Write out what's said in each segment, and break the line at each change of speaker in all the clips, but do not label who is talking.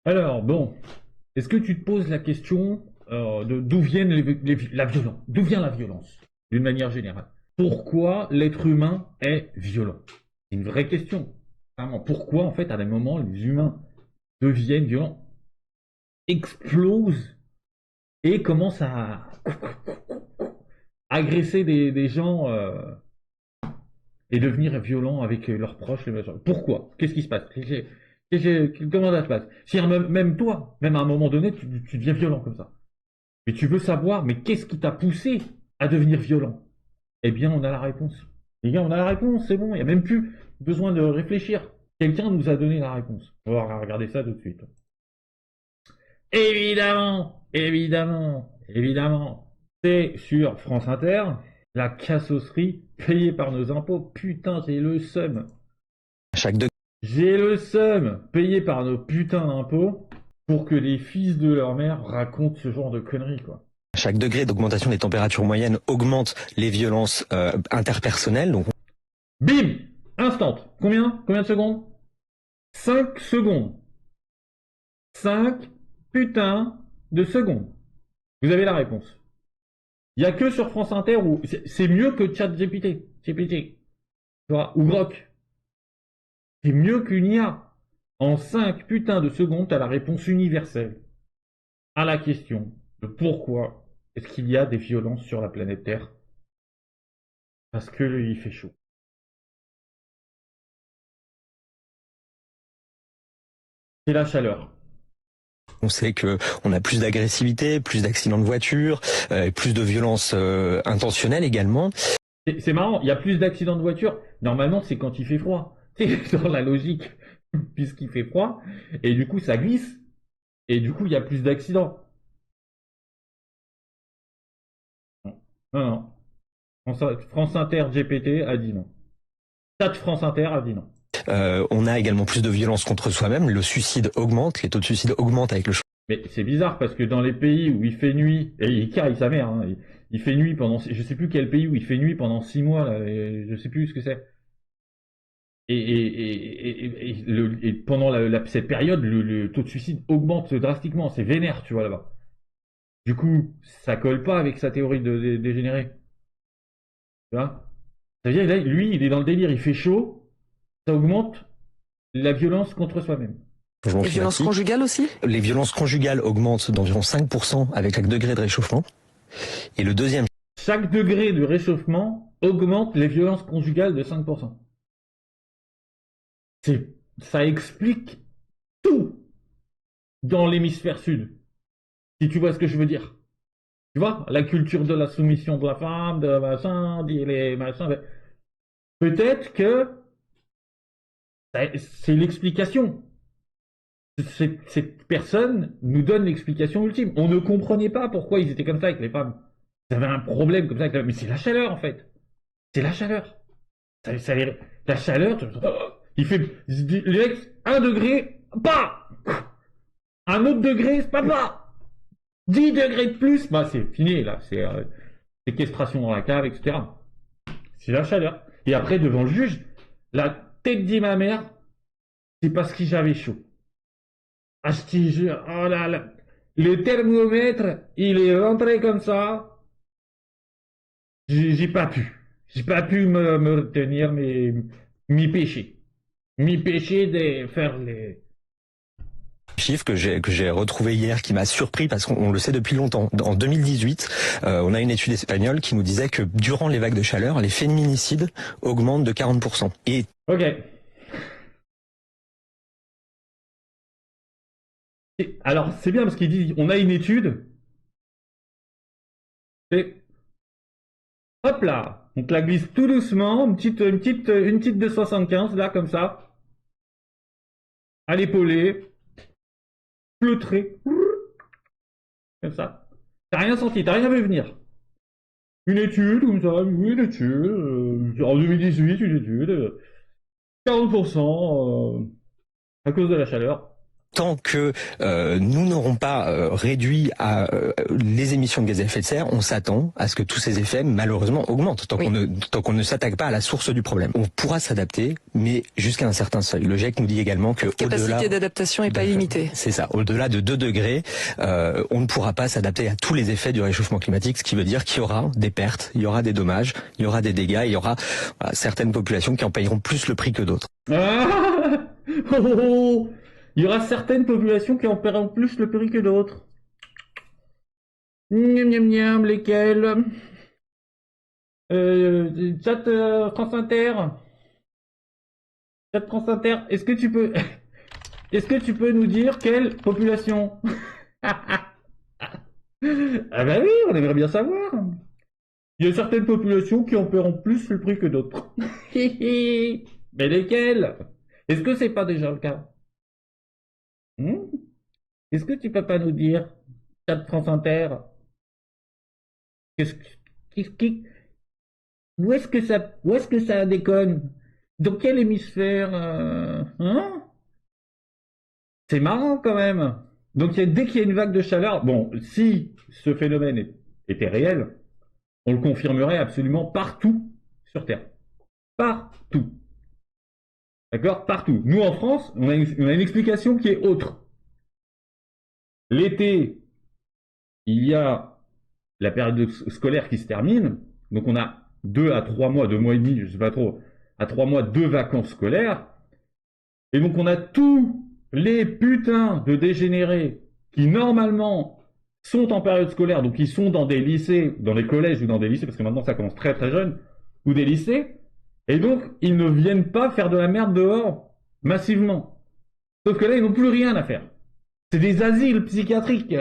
Alors, bon, est-ce que tu te poses la question de d'où viennent la violence? D'où vient la violence, d'une manière générale? Pourquoi l'être humain est violent? C'est une vraie question. Vraiment, pourquoi, en fait, à des moments, les humains deviennent violents, explosent et commencent à agresser des gens et devenir violents avec leurs proches, les machins. Pourquoi? Qu'est-ce qui se passe? Comment ça se passe? Si même toi, même à un moment donné, tu deviens violent comme ça. Mais tu veux savoir, mais qu'est-ce qui t'a poussé à devenir violent? Eh bien, on a la réponse. Les gars, on a la réponse, c'est bon, il n'y a même plus besoin de réfléchir. Quelqu'un nous a donné la réponse. On va regarder ça tout de suite. Évidemment, évidemment, évidemment. C'est sur France Inter, la cassosserie payée par nos impôts. Putain, j'ai le seum.
Chaque, de-
J'ai le seum payé par nos putains d'impôts pour que les fils de leur mère racontent ce genre de conneries, quoi.
Chaque degré d'augmentation des températures moyennes augmente les violences interpersonnelles. Donc,
Bim! Instant. Combien de secondes? 5 secondes. 5 putains de secondes. Vous avez la réponse. Il n'y a que sur France Inter où c'est mieux que ChatGPT. GPT. Tu vois, ou Grok. C'est mieux qu'une IA. En 5 putains de secondes, tu as la réponse universelle à la question de pourquoi est-ce qu'il y a des violences sur la planète Terre. Parce qu'il fait chaud. C'est la chaleur.
on sait que on a plus d'agressivité, plus d'accidents de voiture, plus de violences intentionnelles également.
C'est marrant, il y a plus d'accidents de voiture. Normalement, c'est quand il fait froid. C'est dans la logique, puisqu'il fait froid. Et du coup, ça glisse. Et du coup, il y a plus d'accidents. Non, non. France Inter GPT a dit non. Chat France Inter a dit non.
On a également plus de violences contre soi-même. Le suicide augmente, les taux de suicide augmentent avec le
Mais c'est bizarre parce que dans les pays où il fait nuit, et il caille sa mère, hein, il fait nuit pendant, je sais plus quel pays où il fait nuit pendant 6 mois, là, et je sais plus ce que c'est. Et pendant cette période, le taux de suicide augmente drastiquement, c'est vénère, tu vois, là-bas. Du coup, ça colle pas avec sa théorie de dégénéré. Tu vois? Ça veut dire, là, lui, il est dans le délire, il fait chaud, ça augmente la violence contre soi-même.
changement
Et violence
climatique.
conjugale aussi?
Les violences conjugales augmentent d'environ 5% avec chaque degré de réchauffement. Et le deuxième
Chaque degré de réchauffement augmente les violences conjugales de 5%. Ça explique tout dans l'hémisphère sud, si tu vois ce que je veux dire. Tu vois, la culture de la soumission de la femme, de machin, les machins. Peut-être que c'est l'explication. Cette personne nous donne l'explication ultime. On ne comprenait pas pourquoi ils étaient comme ça avec les femmes. Ils avaient un problème comme ça avec les femmes. Mais c'est la chaleur, en fait. C'est la chaleur. La chaleur, il fait, le mec, 1 degré, pas! Un autre degré, c'est pas! 10 degrés de plus, bah c'est fini, là. C'est séquestration dans la cave, etc. C'est la chaleur. Et après, devant le juge, la tête dit ma mère, c'est parce que j'avais chaud. Ah, je te jure, oh là là. Le thermomètre, il est rentré comme ça. J'ai pas pu. J'ai pas pu me retenir, mais m'y pêcher. M'y pêcher de faire les.
chiffre que j'ai retrouvé hier qui m'a surpris parce qu'on le sait depuis longtemps. En 2018, on a une étude espagnole qui nous disait que durant les vagues de chaleur, les féminicides augmentent de 40%. Et
Ok. Alors, c'est bien parce qu'il dit on a une étude. Et hop là. On te la glisse tout doucement. Une petite de 75, là, comme ça. À l'épaulé. Pleutré. Comme ça. T'as rien senti, t'as rien vu venir. Une étude, comme ça, oui, une étude. En 2018, une étude. 40% à cause de la chaleur.
tant que nous n'aurons pas réduit les émissions de gaz à effet de serre, on s'attend à ce que tous ces effets malheureusement augmentent tant qu'on ne s'attaque pas à la source du problème. On pourra s'adapter, mais jusqu'à un certain seuil. Le GIEC nous dit également que
capacité d'adaptation n'est pas limitée.
C'est ça. Au-delà de 2 degrés, on ne pourra pas s'adapter à tous les effets du réchauffement climatique, ce qui veut dire qu'il y aura des pertes, il y aura des dommages, il y aura des dégâts, il y aura certaines populations qui en payeront plus le prix que d'autres.
Ah oh, oh, oh. Il y aura certaines populations qui en paieront plus le prix que d'autres. Miam miam miam, lesquelles Chat France Inter. Chat France Inter, est-ce que tu peux nous dire quelle population? Ah bah oui, on aimerait bien savoir. Il y a certaines populations qui en paieront plus le prix que d'autres. Mais lesquelles? Est-ce que c'est pas déjà le cas? Est-ce que tu peux pas nous dire, chat France Inter, où est-ce que ça déconne? Dans quel hémisphère? Hein? C'est marrant quand même. Donc dès qu'il y a une vague de chaleur, bon, si ce phénomène était réel, on le confirmerait absolument partout sur Terre. Partout. D'accord? Partout. Nous en France, on a une explication qui est autre. L'été, il y a la période scolaire qui se termine, donc on a 2 à 3 mois, 2 mois et demi, je sais pas trop, à 3 mois de vacances scolaires, et donc on a tous les putains de dégénérés qui normalement sont en période scolaire, donc ils sont dans des lycées, dans les collèges ou dans des lycées, parce que maintenant ça commence très très jeune, ou des lycées, et donc ils ne viennent pas faire de la merde dehors, massivement. Sauf que là, ils n'ont plus rien à faire. C'est des asiles psychiatriques,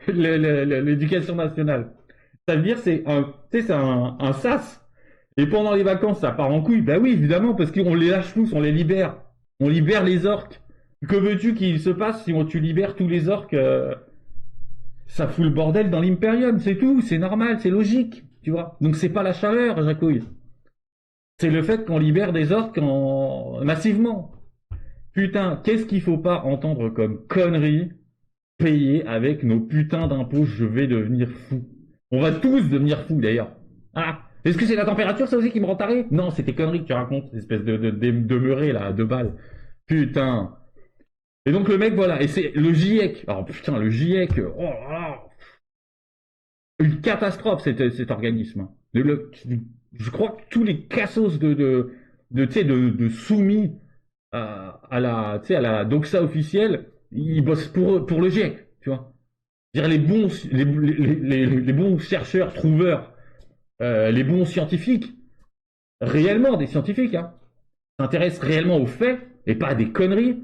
l'éducation nationale. Ça veut dire c'est un sas. Et pendant les vacances, ça part en couille. Ben oui, évidemment, parce qu'on les lâche tous, on les libère. On libère les orques. Que veux-tu qu'il se passe si tu libères tous les orques Ça fout le bordel dans l'Imperium, c'est tout, c'est normal, c'est logique, tu vois. Donc c'est pas la chaleur, Jacouille. C'est le fait qu'on libère des orques massivement. Putain, qu'est-ce qu'il faut pas entendre comme connerie payée avec nos putains d'impôts? Je vais devenir fou. On va tous devenir fous d'ailleurs. Ah, est-ce que c'est la température ça aussi qui me rend taré? Non, c'est tes conneries que tu racontes, espèce de demeuré là, de balles. Putain. Et donc le mec, voilà, et c'est le GIEC. Alors putain, le GIEC, oh là là. Une catastrophe cet organisme. Je crois que tous les cassos de soumis à la doxa officielle, ils bossent pour le GIEC, tu vois. Je veux dire, les bons chercheurs, trouveurs, les bons scientifiques, réellement des scientifiques, hein, s'intéressent réellement aux faits et pas à des conneries,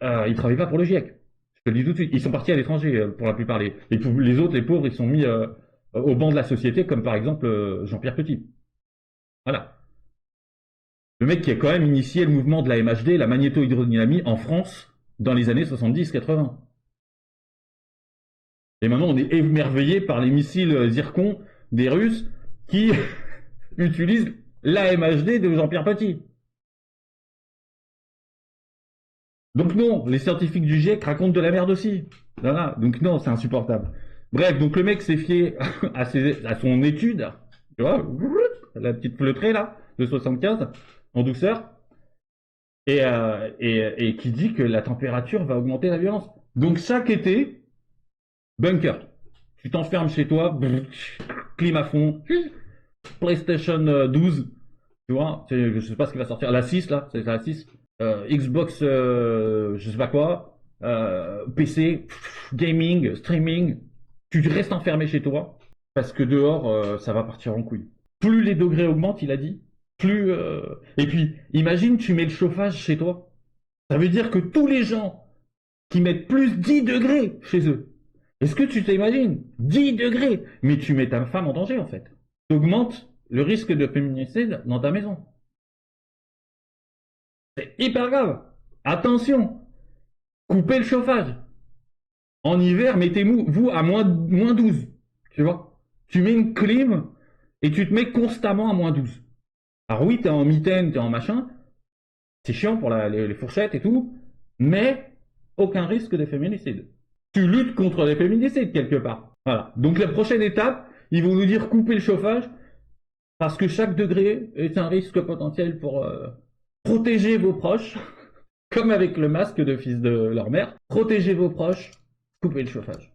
ils travaillent pas pour le GIEC. Je te le dis tout de suite. Ils sont partis à l'étranger pour la plupart. Les autres, les pauvres, ils sont mis au banc de la société, comme par exemple Jean-Pierre Petit. Voilà. Le mec qui a quand même initié le mouvement de la MHD, la magnéto-hydrodynamie, en France, dans les années 70-80. Et maintenant, on est émerveillé par les missiles Zircon des Russes qui utilisent la MHD de Jean-Pierre Petit. Donc non, les scientifiques du GIEC racontent de la merde aussi. Voilà. Donc non, c'est insupportable. Bref, donc le mec s'est fié à son étude, tu vois, la petite fleutrée là, de 75, en douceur, et qui dit que la température va augmenter la violence. Donc chaque été, bunker. Tu t'enfermes chez toi, clim à fond, PlayStation 12, tu vois, je sais pas ce qui va sortir, la 6 là, c'est la 6, Xbox, je sais pas quoi, PC, gaming, streaming, tu restes enfermé chez toi, parce que dehors, ça va partir en couille. Plus les degrés augmentent, il a dit, plus... Et puis, imagine, tu mets le chauffage chez toi. Ça veut dire que tous les gens qui mettent plus 10 degrés chez eux, est-ce que tu t'imagines 10 degrés? Mais tu mets ta femme en danger, en fait. Tu augmentes le risque de féminicide dans ta maison. C'est hyper grave. Attention, coupez le chauffage. En hiver, mettez-vous à moins 12. Tu vois? Tu mets une clim et tu te mets constamment à moins 12. Alors oui, t'es en mitaine, t'es en machin. C'est chiant pour les fourchettes et tout. Mais aucun risque de féminicide. Tu luttes contre les féminicides quelque part. Voilà. Donc la prochaine étape, ils vont nous dire couper le chauffage parce que chaque degré est un risque potentiel pour protéger vos proches, comme avec le masque de fils de leur mère. Protégez vos proches, coupez le chauffage.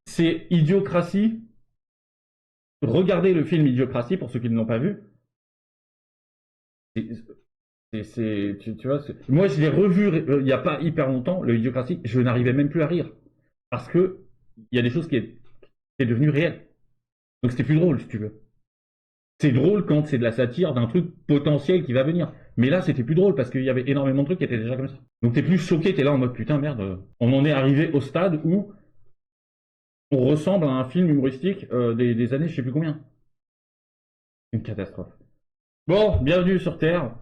C'est Idiocratie. Regardez le film Idiocratie pour ceux qui ne l'ont pas vu. Tu vois, moi je l'ai revu il n'y a pas hyper longtemps, le Idiocratie, je n'arrivais même plus à rire. Parce que il y a des choses qui est devenu réel. Donc c'était plus drôle, si tu veux. C'est drôle quand c'est de la satire d'un truc potentiel qui va venir. Mais là, c'était plus drôle parce qu'il y avait énormément de trucs qui étaient déjà comme ça. Donc t'es plus choqué, t'es là en mode putain merde, on en est arrivé au stade où on ressemble à un film humoristique des années je sais plus combien. Une catastrophe. Bon, bienvenue sur Terre.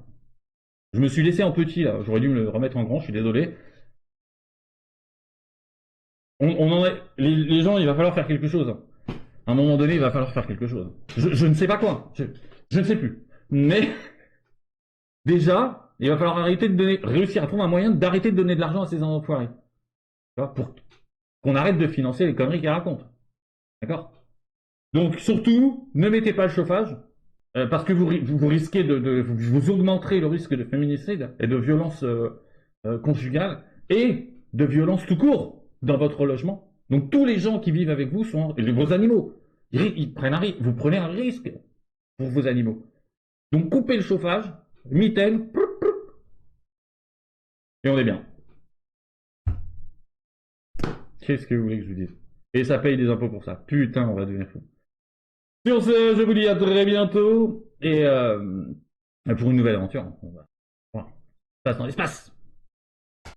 Je me suis laissé en petit là, j'aurais dû me le remettre en grand, je suis désolé. On en est... les gens, il va falloir faire quelque chose. À un moment donné, il va falloir faire quelque chose. Je ne sais pas quoi. Je ne sais plus. Mais déjà, il va falloir arrêter de donner, réussir à trouver un moyen d'arrêter de donner de l'argent à ces enfoirés. Tu vois, pour qu'on arrête de financer les conneries qu'ils racontent. D'accord? Donc surtout, ne mettez pas le chauffage, parce que vous risquez vous augmenterez le risque de féminicide et de violence conjugale et de violence tout court dans votre logement. Donc tous les gens qui vivent avec vous sont vos animaux. Ils prennent vous prenez un risque pour vos animaux. Donc coupez le chauffage, mitaine, et on est bien. Qu'est-ce que vous voulez que je vous dise? Et ça paye des impôts pour ça. Putain, on va devenir fou. Sur ce, je vous dis à très bientôt et pour une nouvelle aventure. On va voir. Passe dans l'espace.